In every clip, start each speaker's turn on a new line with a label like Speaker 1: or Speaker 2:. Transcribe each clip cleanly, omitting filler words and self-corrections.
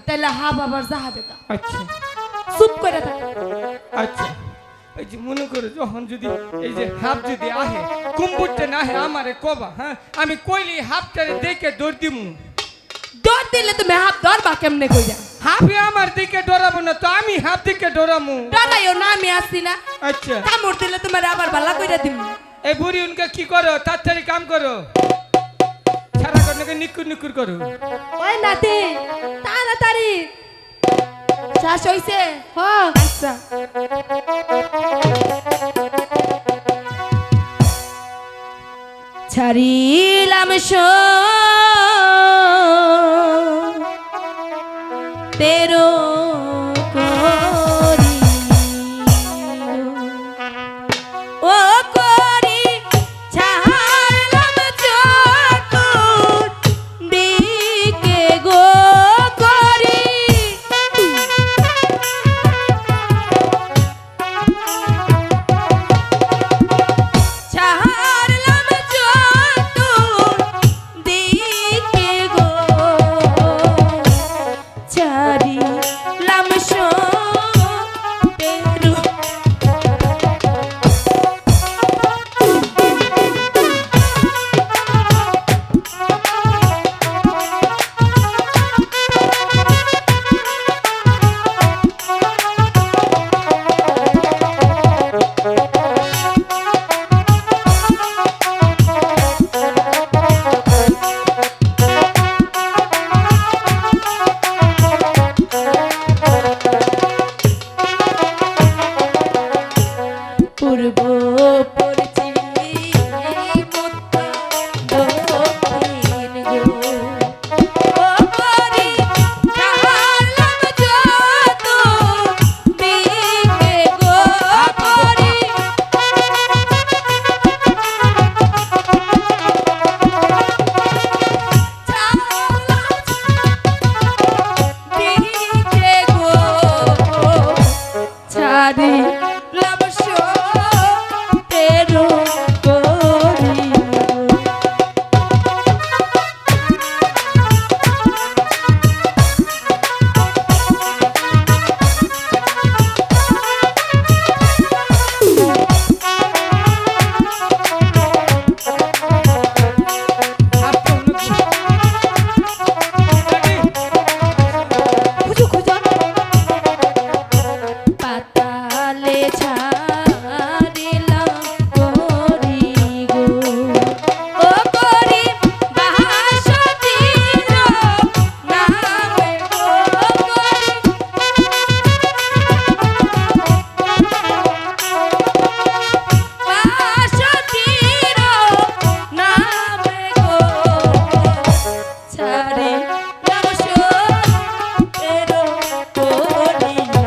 Speaker 1: তাহলে হা বাবার যাবে না।
Speaker 2: আচ্ছা
Speaker 1: চুপ করে থাক।
Speaker 2: আচ্ছা এই যে মনে করো যখন যদি এই যে হাফ যদি আহে কুম্পুরটা না আহে আমারে কবা হ্যাঁ আমি কইলি হাফটারে দেখে দৌড় দিমু।
Speaker 1: দৌড় দিলে তুমি হাফ ধরবা কেমনে কইরা?
Speaker 2: হাফে আমার দিকে ডরাবো না তো আমি হাফ দিকে ডরামু।
Speaker 1: ডরাইও না, আমি আসছি না।
Speaker 2: আচ্ছা
Speaker 1: কামড় দিলে তোমার আবার ভালো কইরা দিমু।
Speaker 2: এই বুড়ি উনকে কি করো তাড়াতাড়ি কাম করো সারা করনে নিকুর নিকুর করো।
Speaker 1: ওই নাতি তাড়াতাড়ি শ্বাস হইছে? হ্যাঁ আচ্ছা ছাড়িলাম তেরো করি ও করি ছাড়লাম চতুর দিকে গো করি ছাড়লাম চতুর দিকে গো ছাড়িলাম তেরো পূর্ব পশ্চিম উত্তর দক্ষিণ গো ও করি ছাড়লাম চতুর দিকে গো করি দিকে গো ছাড়িলাম তেরো করি পাতালে ছাড়িলাম করি গো ও করি বাসতির নামে গো করি বাসতির নামে গো ছাড়িলাম তেরো করি গো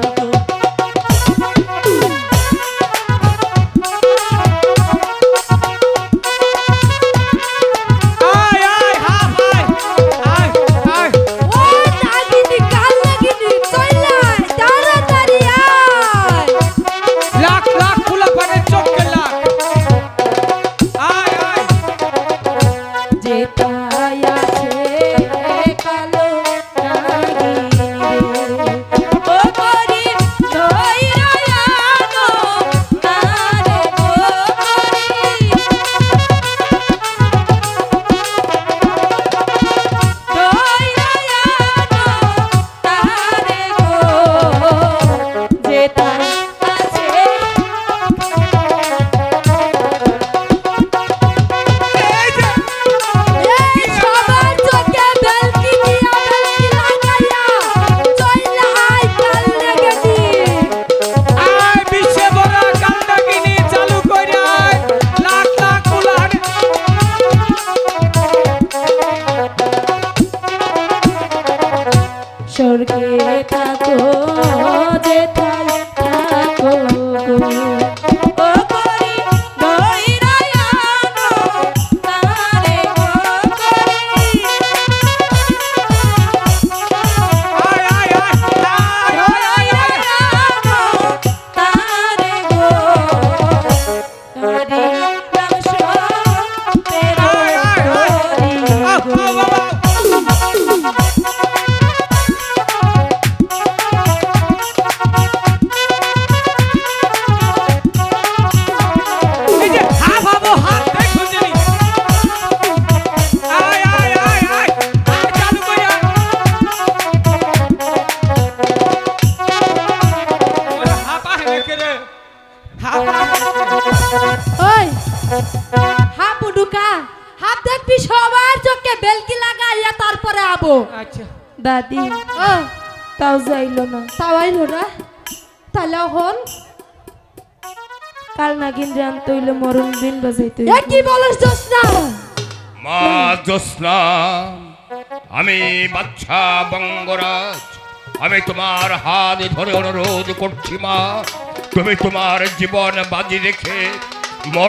Speaker 2: আয় আয় হাফ আয় আয় আয়
Speaker 1: ও নাগিনি কাল নাগিনি কইলাই তাড়াতাড়ি আয়
Speaker 2: লাখ লাখ ফুলা পানের চোখে লাখ আয় আয়
Speaker 1: যেতায় আছে কালো নাগিনি ও করি ধৈরায়ানো তারে গো করি ধৈরায়ানো তারে গো যেতায় আছে
Speaker 2: এই যে
Speaker 1: এই সবার চোখে বেলকি দিয়া বেলকি লাগাইয়া চইলা আই কাল নাগিনি
Speaker 2: আয় বিশ্বে বড় কান্দাকিনি চালু কইরা আয় লাখ লাখ ফুলার
Speaker 1: স্বর্গে থাকো যেথায় থাকো গো ও করি ধৈরায়ানো তারে গো করি
Speaker 2: আয় আয় আয়
Speaker 1: ধৈরায়ানো তারে গো ধরিলাম তেরো করি গো
Speaker 2: ডাকে রে হাপ
Speaker 1: ওই হাপ উডুকা হাপ দেখবি সবার চোখে বেলকি লাগাইয়া তারপরে আবো
Speaker 2: আচ্ছা
Speaker 1: দাদি ও তাও যাইলো না তাহলে এখন কাল নাগিন জানতে হইলে মরণ দিন বাজাইতে এ কি বলছ জোসনা
Speaker 3: মা জোসনা, আমি বাদশা বঙ্গরাজ, আমি তোমার হাত ধরে অনুরোধ করছি মা, তুমি তোমার জীবন বাজি রেখে